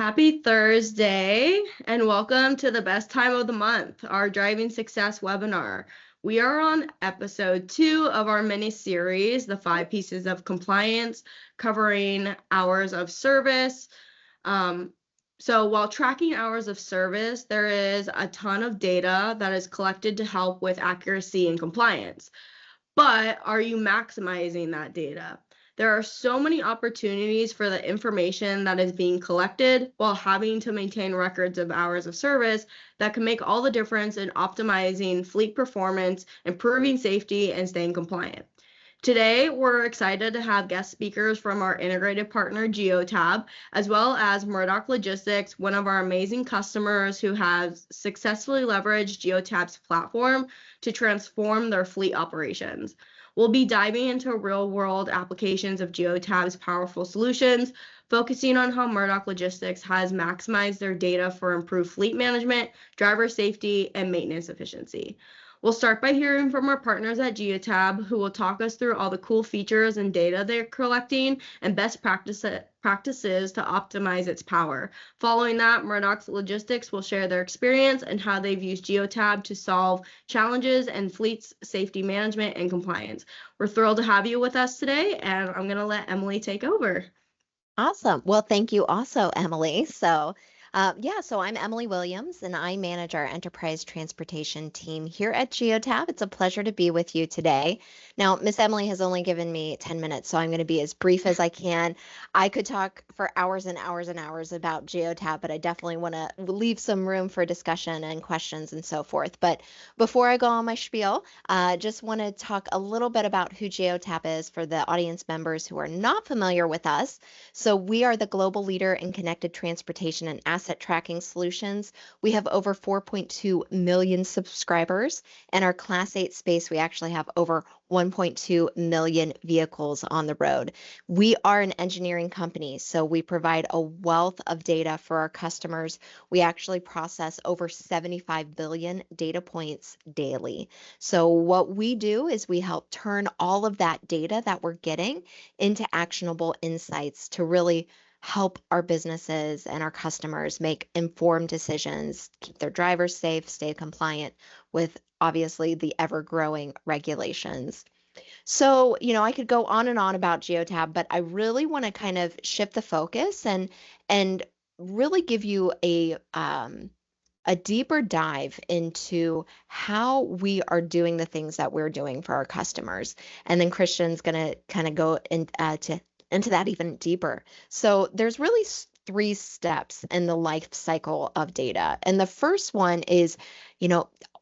Happy Thursday and welcome to the best time of the month, our Driving Success webinar. We are on episode 2 of our mini series, the 5 pieces of compliance, covering hours of service. So while tracking hours of service, there is a ton of data that is collected to help with accuracy and compliance. But are you maximizing that data? There are so many opportunities for the information that is being collected while having to maintain records of hours of service that can make all the difference in optimizing fleet performance, improving safety, and staying compliant. Today, we're excited to have guest speakers from our integrated partner, Geotab, as well as Murdock Logistics, one of our amazing customers who has successfully leveraged Geotab's platform to transform their fleet operations. We'll be diving into real-world applications of Geotab's powerful solutions, focusing on how Murdock Logistics has maximized their data for improved fleet management, driver safety, and maintenance efficiency. We'll start by hearing from our partners at Geotab, who will talk us through all the cool features and data they're collecting and best practices to optimize its power. Following that, Murdock Logistics will share their experience and how they've used Geotab to solve challenges in fleet's safety management and compliance. We're thrilled to have you with us today, and I'm going to let Emily take over. Awesome. Well, thank you also, Emily. So I'm Emily Williams, and I manage our enterprise transportation team here at Geotab. It's a pleasure to be with you today. Now, Miss Emily has only given me 10 minutes, so I'm going to be as brief as I can. I could talk for hours and hours and hours about Geotab, but I definitely want to leave some room for discussion and questions and so forth. But before I go on my spiel, just want to talk a little bit about who Geotab is for the audience members who are not familiar with us. So we are the global leader in connected transportation and asset tracking solutions. We have over 4.2 million subscribers. In our Class 8 space, we actually have over 1.2 million vehicles on the road. We are an engineering company, so we provide a wealth of data for our customers. We actually process over 75 billion data points daily. So what we do is we help turn all of that data that we're getting into actionable insights to really help our businesses and our customers make informed decisions, keep their drivers safe, stay compliant with obviously the ever-growing regulations. So, I could go on and on about Geotab, but I really want to kind of shift the focus and really give you a deeper dive into how we are doing the things that we're doing for our customers. And then Kristian's going to kind of go into that even deeper. So there's really 3 steps in the life cycle of data. And the first one is,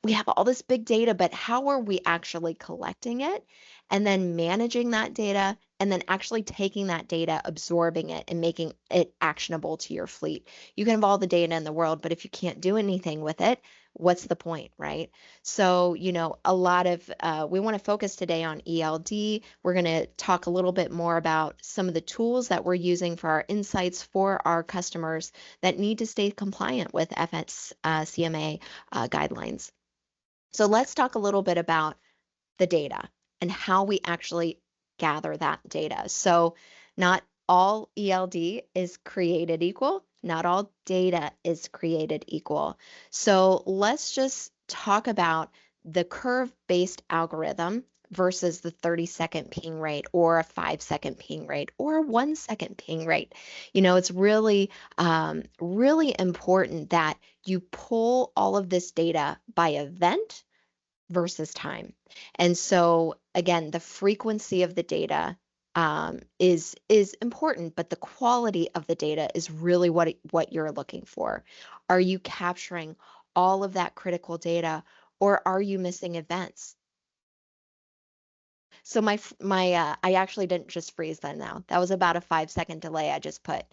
we have all this big data, but how are we actually collecting it and then managing that data and then actually taking that data, absorbing it, and making it actionable to your fleet? You can have all the data in the world, but if you can't do anything with it, what's the point, right? So, a lot of, we want to focus today on ELD. We're going to talk a little bit more about some of the tools that we're using for our insights for our customers that need to stay compliant with FSCMA guidelines. So let's talk a little bit about the data and how we actually gather that data. So not all ELD is created equal. Not all data is created equal. So let's just talk about the curve-based algorithm versus the 30-second ping rate or a 5-second ping rate or a 1-second ping rate. It's really, really important that you pull all of this data by event versus time. And so again, the frequency of the data is important, but the quality of the data is really what you're looking for. Are you capturing all of that critical data, or are you missing events? So I actually didn't just freeze that now. That was about a 5-second delay I just put.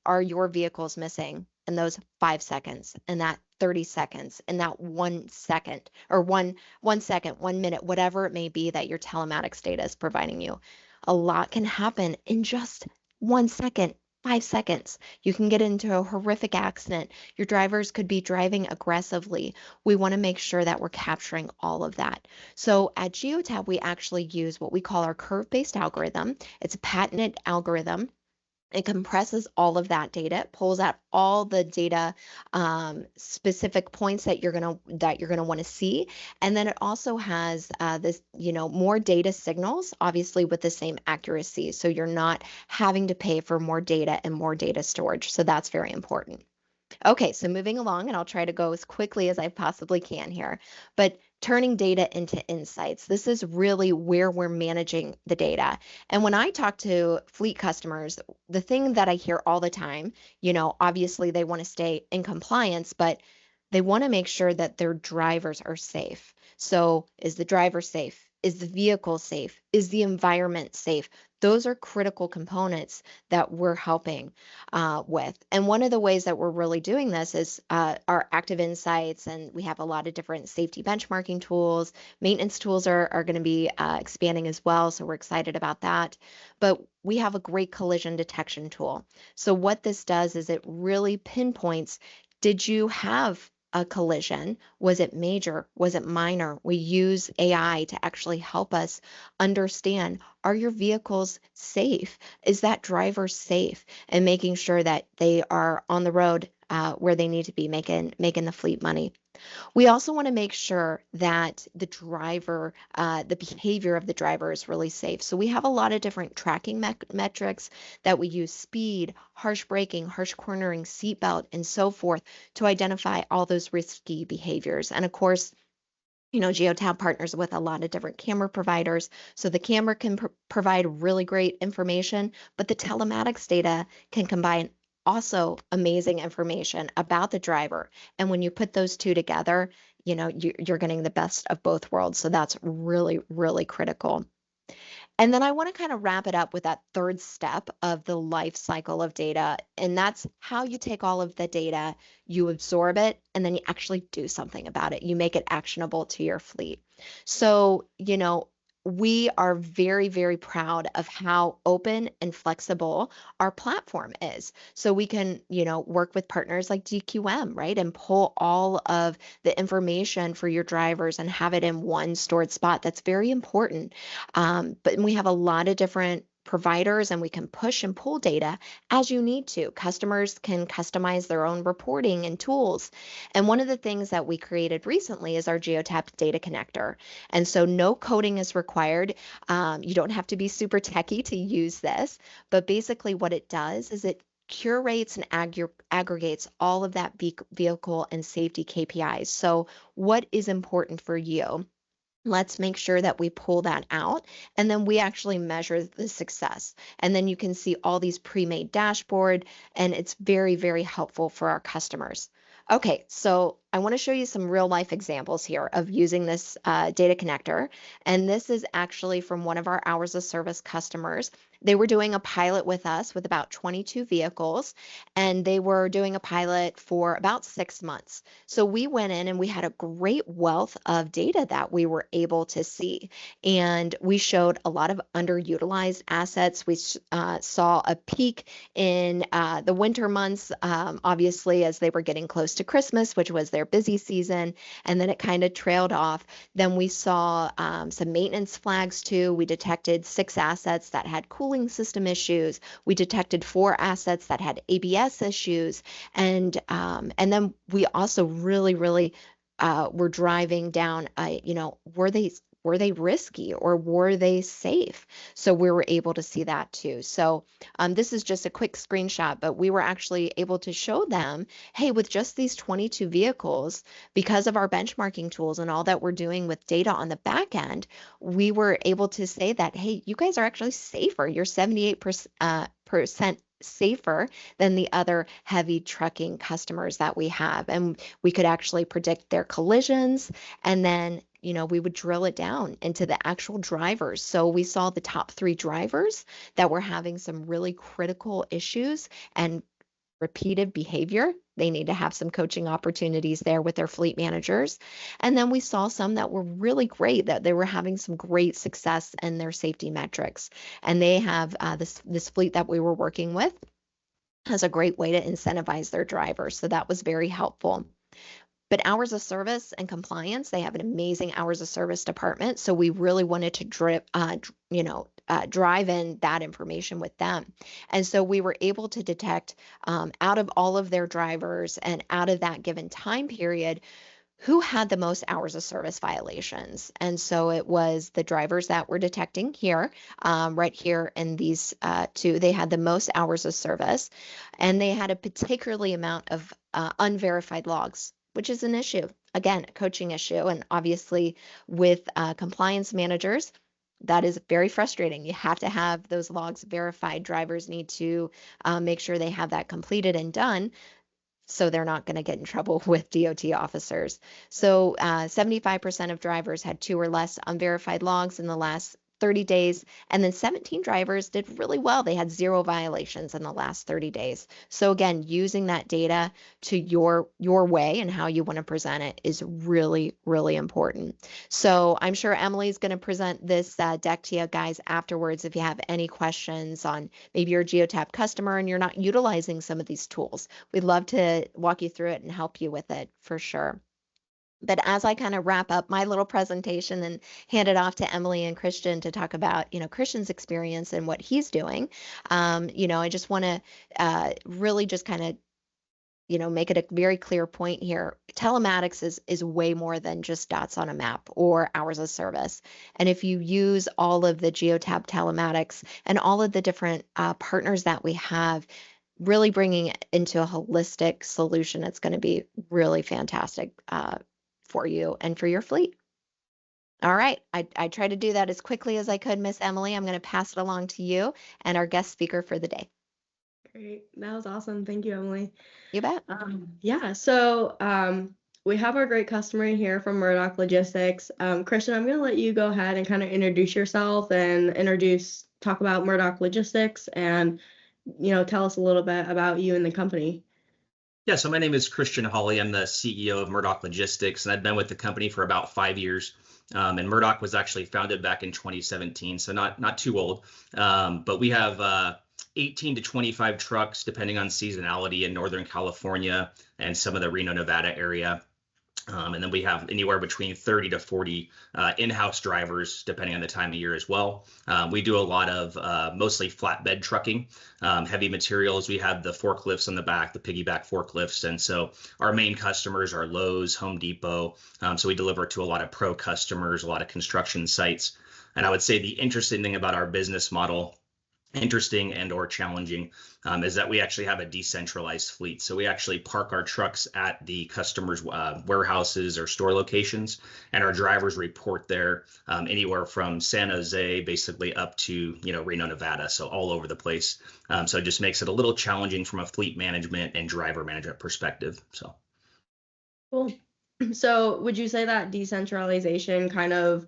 Are your vehicles missing in those 5 seconds, in that 30 seconds, in that 1 second, or one second, 1 minute, whatever it may be that your telematics data is providing you? A lot can happen in just 1 second, 5 seconds. You can get into a horrific accident. Your drivers could be driving aggressively. We want to make sure that we're capturing all of that. So at Geotab, we actually use what we call our curve-based algorithm. It's a patented algorithm It compresses all of that data, it pulls out all the data specific points that you're gonna want to see, and then it also has this, more data signals, obviously with the same accuracy. So you're not having to pay for more data and more data storage. So that's very important. Okay, so moving along, and I'll try to go as quickly as I possibly can here, but turning data into insights. This is really where we're managing the data. And when I talk to fleet customers, the thing that I hear all the time, obviously they want to stay in compliance, but they want to make sure that their drivers are safe. So, is the driver safe? Is the vehicle safe? Is the environment safe? Those are critical components that we're helping with. And one of the ways that we're really doing this is our active insights, and we have a lot of different safety benchmarking tools. Maintenance tools are going to be expanding as well, so we're excited about that. But we have a great collision detection tool. So what this does is it really pinpoints, did you have a collision? Was it major? Was it minor? We use AI to actually help us understand, are your vehicles safe? Is that driver safe? And making sure that they are on the road where they need to be, making the fleet money. We also want to make sure that the behavior of the driver is really safe. So we have a lot of different tracking metrics that we use: speed, harsh braking, harsh cornering, seatbelt, and so forth, to identify all those risky behaviors. And of course, Geotab partners with a lot of different camera providers. So the camera can provide really great information, but the telematics data can combine also amazing information about the driver. And when you put those two together, you're getting the best of both worlds. So that's really, really critical. And then I want to kind of wrap it up with that third step of the life cycle of data. And that's how you take all of the data, you absorb it, and then you actually do something about it. You make it actionable to your fleet. So, we are very, very proud of how open and flexible our platform is. So we can, work with partners like DQM, right? And pull all of the information for your drivers and have it in one stored spot. That's very important. But we have a lot of different providers, and we can push and pull data as you need to. Customers can customize their own reporting and tools. And one of the things that we created recently is our Geotab data connector. And so no coding is required. You don't have to be super techie to use this, but basically what it does is it curates and aggregates all of that vehicle and safety KPIs. So what is important for you? Let's make sure that we pull that out, and then we actually measure the success. And then you can see all these pre-made dashboard, and it's very, very helpful for our customers. Okay, so I want to show you some real life examples here of using this data connector. And this is actually from one of our hours of service customers. They were doing a pilot with us with about 22 vehicles, and they were doing a pilot for about 6 months. So we went in and we had a great wealth of data that we were able to see. And we showed a lot of underutilized assets. We saw a peak in the winter months, obviously, as they were getting close to Christmas, which was their busy season, and then it kind of trailed off. Then we saw some maintenance flags too. We detected 6 assets that had cooling system issues. We detected 4 assets that had ABS issues, and then we also really, really were driving down. Were they risky or were they safe? So we were able to see that too. So this is just a quick screenshot, but we were actually able to show them, hey, with just these 22 vehicles, because of our benchmarking tools and all that we're doing with data on the back end, we were able to say that, hey, you guys are actually safer. You're 78% safer than the other heavy trucking customers that we have. And we could actually predict their collisions, and then we would drill it down into the actual drivers. So we saw the top 3 drivers that were having some really critical issues and repeated behavior. They need to have some coaching opportunities there with their fleet managers. And then we saw some that were really great, that they were having some great success in their safety metrics. And they have this fleet that we were working with has a great way to incentivize their drivers. So that was very helpful. But hours of service and compliance, they have an amazing hours of service department. So we really wanted to drive in that information with them. And so we were able to detect out of all of their drivers and out of that given time period, who had the most hours of service violations. And so it was the drivers that we're detecting here, right here in these two. They had the most hours of service, and they had a particularly amount of unverified logs, which is an issue. Again, a coaching issue. And obviously with compliance managers, that is very frustrating. You have to have those logs verified. Drivers need to make sure they have that completed and done, so they're not going to get in trouble with DOT officers. So 75% of drivers had 2 or less unverified logs in the last 30 days, and then 17 drivers did really well. They had 0 violations in the last 30 days. So again, using that data to your way and how you want to present it is really, really important. So I'm sure Emily's going to present this deck to you guys afterwards if you have any questions on maybe you're a Geotab customer and you're not utilizing some of these tools. We'd love to walk you through it and help you with it for sure. But as I kind of wrap up my little presentation and hand it off to Emily and Kristian to talk about, Kristian's experience and what he's doing, I just want to really just kind of, make it a very clear point here. Telematics is way more than just dots on a map or hours of service. And if you use all of the Geotab telematics and all of the different partners that we have, really bringing it into a holistic solution, it's going to be really fantastic for you and for your fleet. All right, I tried to do that as quickly as I could, Miss Emily. I'm going to pass it along to you and our guest speaker for the day. Great, that was awesome. Thank you, Emily. You bet. So we have our great customer in here from Murdock Logistics. Kristian, I'm going to let you go ahead and kind of introduce yourself and talk about Murdock Logistics and, tell us a little bit about you and the company. Yeah, so my name is Kristian Holle. I'm the CEO of Murdock Logistics, and I've been with the company for about 5 years. And Murdock was actually founded back in 2017, so not too old. But we have 18 to 25 trucks, depending on seasonality, in Northern California and some of the Reno, Nevada area. And then we have anywhere between 30 to 40 in-house drivers, depending on the time of year as well. We do a lot of mostly flatbed trucking, heavy materials. We have the forklifts on the back, the piggyback forklifts. And so our main customers are Lowe's, Home Depot. So we deliver to a lot of pro customers, a lot of construction sites. And I would say the interesting thing about our business model, interesting and or challenging, is that we actually have a decentralized fleet. So we actually park our trucks at the customers' warehouses or store locations, and our drivers report there anywhere from San Jose basically up to Reno, Nevada, so all over the place. So it just makes it a little challenging from a fleet management and driver management perspective. So cool. So would you say that decentralization kind of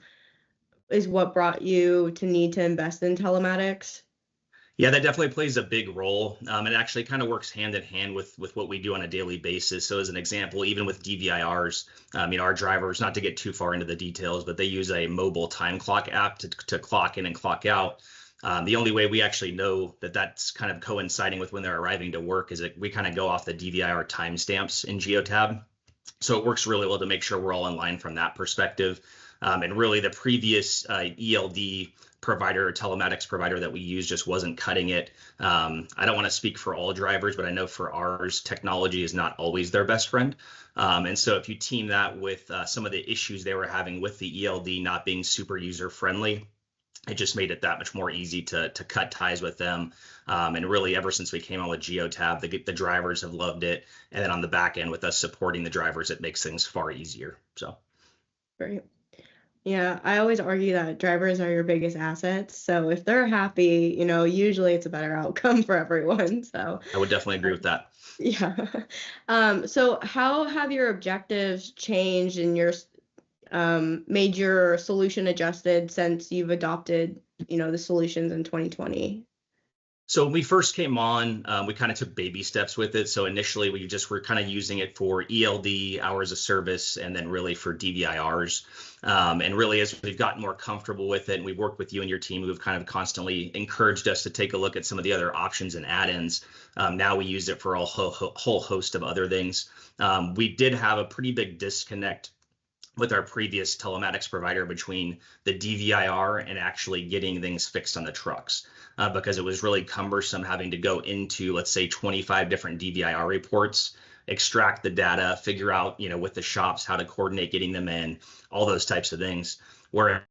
is what brought you to need to invest in telematics? Yeah, that definitely plays a big role. It actually kind of works hand in hand with what we do on a daily basis. So as an example, even with DVIRs, our drivers, not to get too far into the details, but they use a mobile time clock app to clock in and clock out. The only way we actually know that that's kind of coinciding with when they're arriving to work is that we kind of go off the DVIR timestamps in Geotab. So it works really well to make sure we're all in line from that perspective. And really the previous ELD provider or telematics provider that we use just wasn't cutting it. I don't want to speak for all drivers, but I know for ours, technology is not always their best friend. And so if you team that with some of the issues they were having with the ELD not being super user friendly, it just made it that much more easy to cut ties with them. And really, ever since we came on with Geotab, the drivers have loved it. And then on the back end with us supporting the drivers, it makes things far easier. So great. Yeah, I always argue that drivers are your biggest assets. So if they're happy, usually it's a better outcome for everyone. So I would definitely agree with that. Yeah. So how have your objectives changed and your made your solution adjusted since you've adopted, the solutions in 2020? So when we first came on, we kind of took baby steps with it. So initially we were kind of using it for ELD, hours of service, and then really for DVIRs. And really, as we've gotten more comfortable with it and we've worked with you and your team, who've kind of constantly encouraged us to take a look at some of the other options and add-ins. Now we use it for a whole host of other things. We did have a pretty big disconnect with our previous telematics provider between the DVIR and actually getting things fixed on the trucks, because it was really cumbersome having to go into, let's say, 25 different DVIR reports, extract the data, figure out, with the shops how to coordinate getting them in, all those types of things. Whereas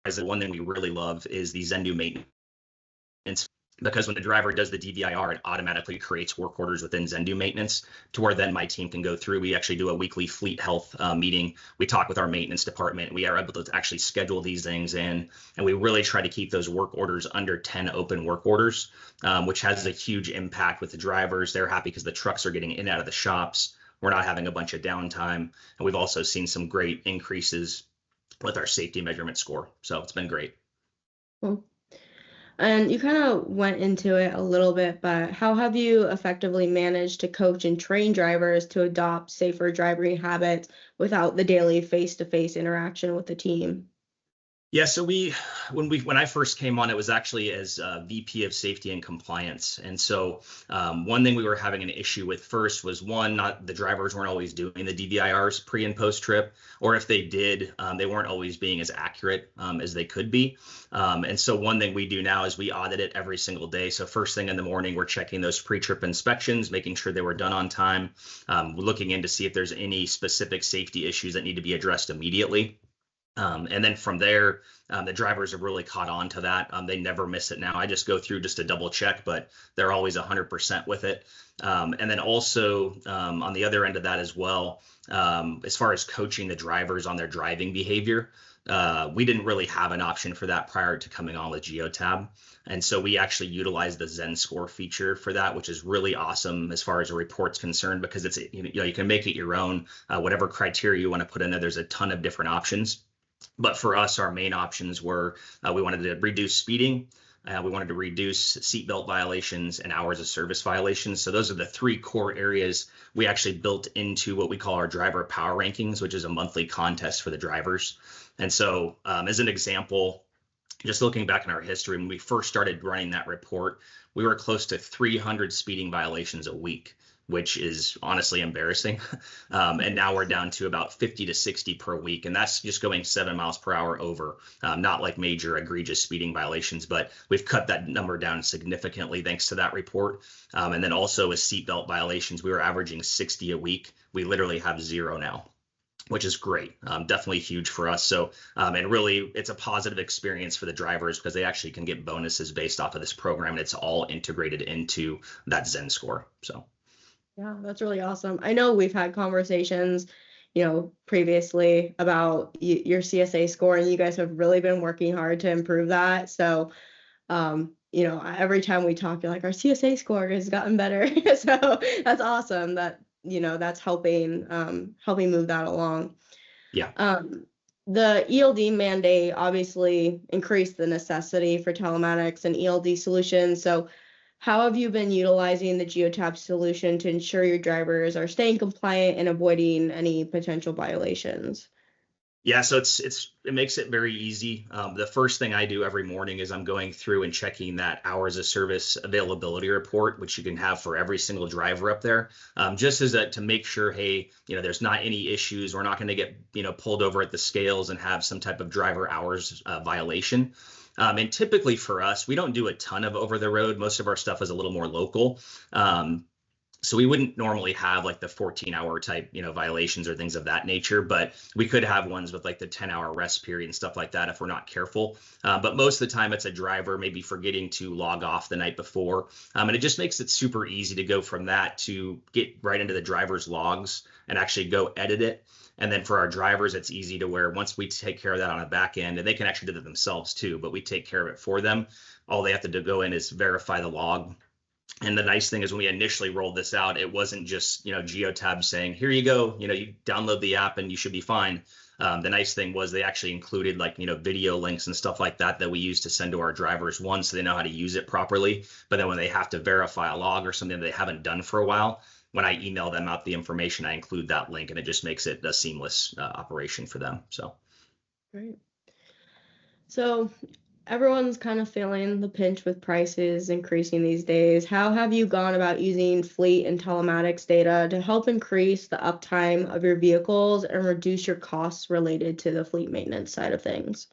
the one thing we really love is the Zendu maintenance, because when the driver does the DVIR, it automatically creates work orders within Zendu maintenance to where then my team can go through. We actually do a weekly fleet health meeting. We talk with our maintenance department. We are able to actually schedule these things in, and we really try to keep those work orders under 10 open work orders, which has a huge impact with the drivers. They're happy because the trucks are getting in and out of the shops. We're not having a bunch of downtime. And we've also seen some great increases with our safety measurement score. So it's been great. Cool. And you kind of went into it a little bit, but how have you effectively managed to coach and train drivers to adopt safer driving habits without the daily face-to-face interaction with the team? Yeah, so when I first came on, it was actually as VP of Safety and Compliance. And so one thing we were having an issue with first was not the drivers weren't always doing the DVIRs pre and post trip, or if they did, they weren't always being as accurate as they could be. And so one thing we do now is we audit it every single day. So first thing in the morning, we're checking those pre-trip inspections, making sure they were done on time, looking in to see if there's any specific safety issues that need to be addressed immediately. And then from there, the drivers have really caught on to that. They never miss it now. I just go through just to double check, but they're always 100% with it. And then also on the other end of that as well, as far as coaching the drivers on their driving behavior, we didn't really have an option for that prior to coming on with Geotab. And so we actually utilize the Zen score feature for that, which is really awesome as far as a report's concerned, because it's, you can make it your own, whatever criteria you want to put in there. There's a ton of different options. But for us, our main options were we wanted to reduce speeding, we wanted to reduce seatbelt violations and hours of service violations. So those are the three core areas we actually built into what we call our driver power rankings, which is a monthly contest for the drivers. And so as an example, just looking back in our history, when we first started running that report, we were close to 300 speeding violations a week, which is honestly embarrassing. And now we're down to about 50 to 60 per week. And that's just going 7 miles per hour over, not like major egregious speeding violations, but we've cut that number down significantly thanks to that report. And then also with seatbelt violations, we were averaging 60 a week. We literally have 0 now, which is great. Definitely huge for us. So, and really it's a positive experience for the drivers because they actually can get bonuses based off of this program. And it's all integrated into that Zen score. So. Yeah, that's really awesome. I know we've had conversations, previously about your CSA score, and you guys have really been working hard to improve that. So, every time we talk, you're like, our CSA score has gotten better. So that's awesome that, that's helping move that along. Yeah. The ELD mandate obviously increased the necessity for telematics and ELD solutions. So how have you been utilizing the Geotab solution to ensure your drivers are staying compliant and avoiding any potential violations? Yeah, so it makes it very easy. The first thing I do every morning is I'm going through and checking that hours of service availability report, which you can have for every single driver up there, just as to make sure, hey, there's not any issues. We're not going to get pulled over at the scales and have some type of driver hours violation. And typically for us, we don't do a ton of over the road. Most of our stuff is a little more local. So we wouldn't normally have like the 14-hour type, violations or things of that nature, but we could have ones with like the 10-hour rest period and stuff like that if we're not careful. But most of the time it's a driver maybe forgetting to log off the night before. And it just makes it super easy to go from that to get right into the driver's logs and actually go edit it. And then for our drivers, it's easy to where once we take care of that on a back end, and they can actually do it themselves too, but we take care of it for them. All they have to go in is verify the log. And the nice thing is when we initially rolled this out, it wasn't just, Geotab saying, here you go, you download the app and you should be fine. The nice thing was they actually included like, video links and stuff like that we use to send to our drivers, one, so they know how to use it properly. But then when they have to verify a log or something that they haven't done for a while, when I email them out the information, I include that link, and it just makes it a seamless operation for them. So. Great. So everyone's kind of feeling the pinch with prices increasing these days. How have you gone about using fleet and telematics data to help increase the uptime of your vehicles and reduce your costs related to the fleet maintenance side of things?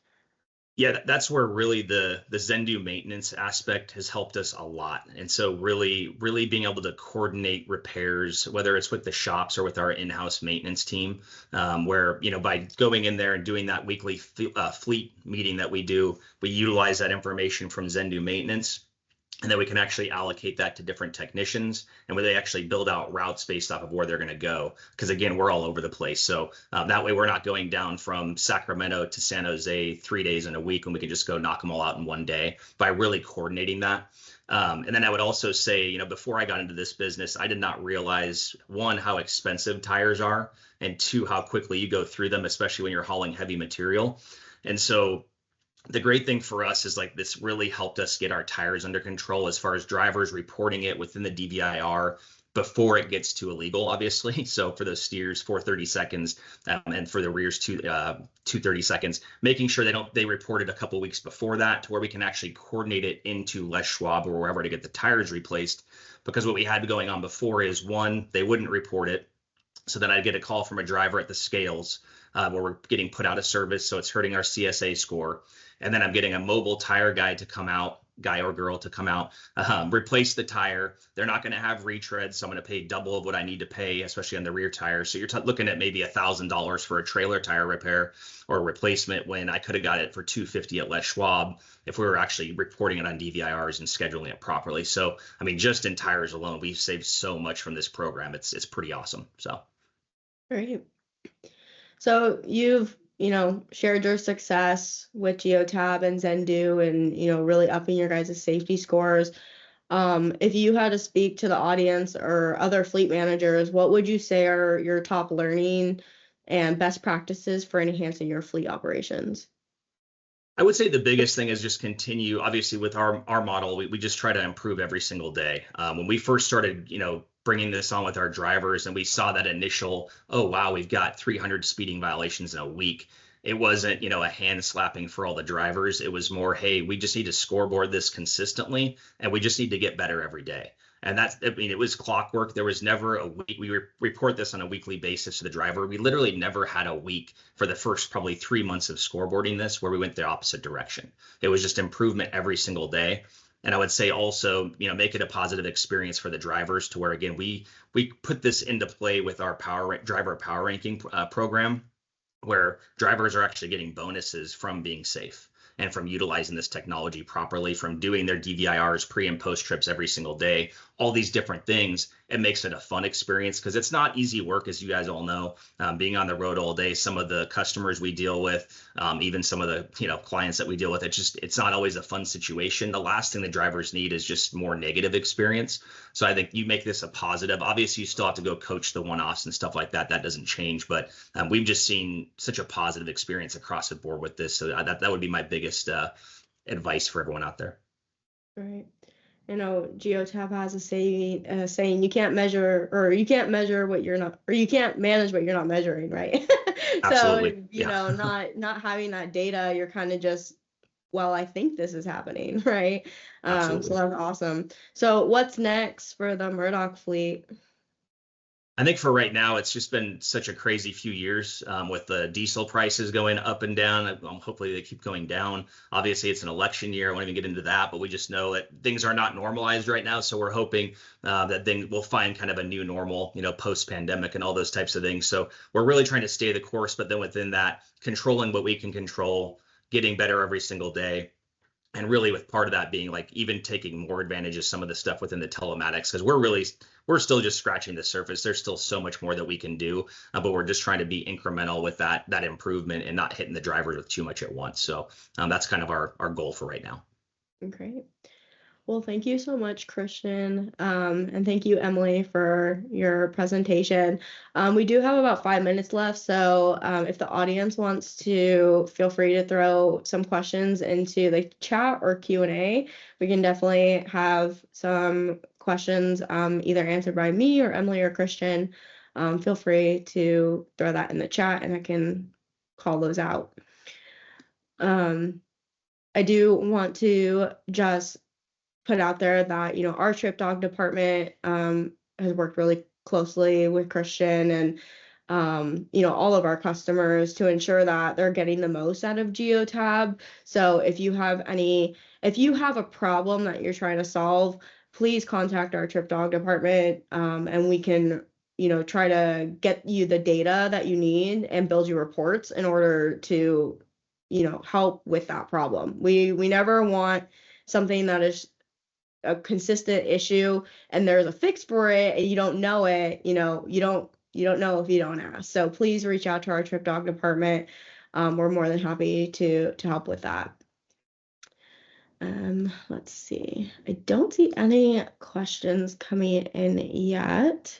Yeah, that's where really the Zendu maintenance aspect has helped us a lot. And so really being able to coordinate repairs, whether it's with the shops or with our in-house maintenance team, where, by going in there and doing that weekly fleet meeting that we do, we utilize that information from Zendu maintenance. And then we can actually allocate that to different technicians, and where they actually build out routes based off of where they're going to go. Because again, we're all over the place. So that way we're not going down from Sacramento to San Jose 3 days in a week, and we can just go knock them all out in one day by really coordinating that. And then I would also say, before I got into this business, I did not realize, one, how expensive tires are, and two, how quickly you go through them, especially when you're hauling heavy material. And so the great thing for us is like this really helped us get our tires under control as far as drivers reporting it within the DVIR before it gets too illegal, obviously. So for those steers, 430 seconds, and for the rears, 230 seconds, making sure they report it a couple weeks before that, to where we can actually coordinate it into Les Schwab or wherever to get the tires replaced. Because what we had going on before is, one, they wouldn't report it. So then I'd get a call from a driver at the scales, where we're getting put out of service, so it's hurting our CSA score. And then I'm getting a mobile tire guy or girl to come out, replace the tire. They're not going to have retreads, so I'm going to pay double of what I need to pay, especially on the rear tire. So you're looking at maybe $1,000 for a trailer tire repair or replacement, when I could have got it for $250 at Les Schwab if we were actually reporting it on DVIRs and scheduling it properly. So, I mean, just in tires alone, we've saved so much from this program. It's pretty awesome. So. Great. So you've, shared your success with Geotab and Zendu and, really upping your guys' safety scores. If you had to speak to the audience or other fleet managers, what would you say are your top learning and best practices for enhancing your fleet operations? I would say the biggest thing is just continue, obviously, with our model. We just try to improve every single day. When we first started, bringing this on with our drivers, and we saw that initial, oh, wow, we've got 300 speeding violations in a week. It wasn't, a hand slapping for all the drivers. It was more, hey, we just need to scoreboard this consistently, and we just need to get better every day. And it was clockwork. There was never a week. We report this on a weekly basis to the driver. We literally never had a week for the first probably 3 months of scoreboarding this where we went the opposite direction. It was just improvement every single day. And I would say also, make it a positive experience for the drivers, to where, again, we put this into play with our driver power ranking program, where drivers are actually getting bonuses from being safe and from utilizing this technology properly, from doing their DVIRs pre and post trips every single day, all these different things. It makes it a fun experience, because it's not easy work, as you guys all know, being on the road all day. Some of the customers we deal with, even some of the clients that we deal with, it's not always a fun situation. The last thing the drivers need is just more negative experience. So I think you make this a positive. Obviously, you still have to go coach the one-offs and stuff like that. That doesn't change, but we've just seen such a positive experience across the board with this. So that would be my biggest advice for everyone out there. Right. Geotab has a saying, you can't measure what you're not, or you can't manage what you're not measuring, right? Absolutely. So, not having that data, you're kind of just, well, I think this is happening, right? So that's awesome. So what's next for the Murdock fleet? I think for right now, it's just been such a crazy few years, with the diesel prices going up and down. Hopefully they keep going down. Obviously, it's an election year. I won't even get into that, but we just know that things are not normalized right now. So we're hoping that we'll find kind of a new normal, post-pandemic and all those types of things. So we're really trying to stay the course, but then within that, controlling what we can control, getting better every single day. And really, with part of that being like even taking more advantage of some of the stuff within the telematics, because we're still just scratching the surface. There's still so much more that we can do, but we're just trying to be incremental with that improvement and not hitting the drivers with too much at once. So that's kind of our goal for right now. Great. Well, thank you so much, Kristian, and thank you, Emily, for your presentation. We do have about 5 minutes left, so if the audience wants to, feel free to throw some questions into the chat or Q&A. We can definitely have some questions either answered by me or Emily or Kristian. Feel free to throw that in the chat, and I can call those out. I do want to just put out there that, our Trip Dog department has worked really closely with Kristian and, all of our customers to ensure that they're getting the most out of Geotab. So if you have a problem that you're trying to solve, please contact our Trip Dog department, and we can, try to get you the data that you need and build you reports in order to, help with that problem. We never want something that is a consistent issue and there's a fix for it and you don't know it, you don't know if you don't ask. So please reach out to our Trip Dog department. We're more than happy to help with that. Let's see. I don't see any questions coming in yet.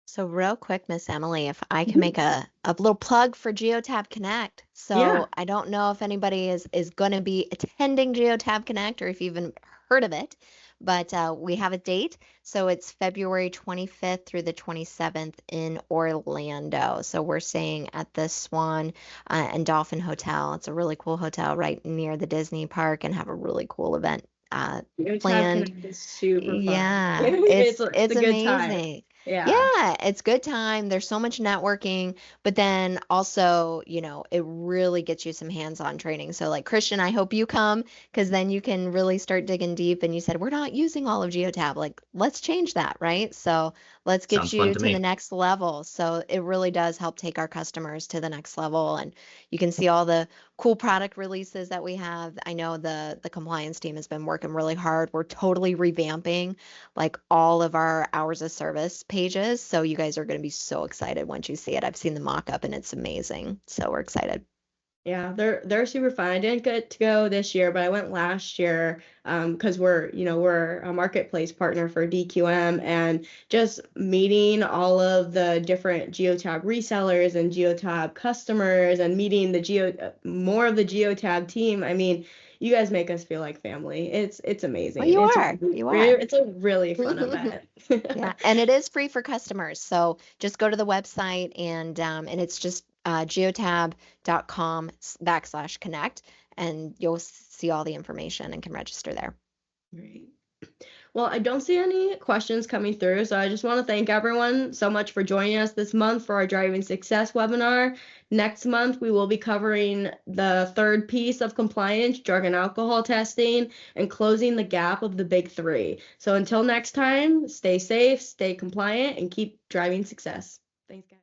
So real quick, Miss Emily, if I can make a little plug for Geotab Connect. So Yeah. I don't know if anybody is going to be attending Geotab Connect or if you've even heard of it, but we have a date. So it's February 25th through the 27th in Orlando. So we're staying at the Swan and Dolphin Hotel. It's a really cool hotel right near the Disney park and have a really cool event Geotab planned. Connect is super fun. Yeah, It's a it's good time. amazing. Yeah. Yeah, it's good time. There's so much networking, but then also, it really gets you some hands-on training. So like Kristian, I hope you come because then you can really start digging deep. And you said we're not using all of Geotab. Like, let's change that, right? So let's get Sounds fun you to to the me. next level. So it really does help take our customers to the next level. And you can see all the cool product releases that we have. I know the compliance team has been working really hard. We're totally revamping like all of our hours of service pages. So you guys are going to be so excited once you see it. I've seen the mock-up and it's amazing. So we're excited. Yeah, they're super fun. I didn't get to go this year, but I went last year because we're a marketplace partner for DQM, and just meeting all of the different Geotab resellers and Geotab customers and meeting more of the Geotab team. I mean, you guys make us feel like family. It's amazing. Well, you It's are. You are. it's a really fun event. Yeah, and it is free for customers. So just go to the website and it's just geotab.com/connect and you'll see all the information and can register there. Great. Well, I don't see any questions coming through, so I just want to thank everyone so much for joining us this month for our Driving Success webinar. Next month, we will be covering the third piece of compliance, drug and alcohol testing, and closing the gap of the big three. So until next time, stay safe, stay compliant, and keep driving success. Thanks, guys.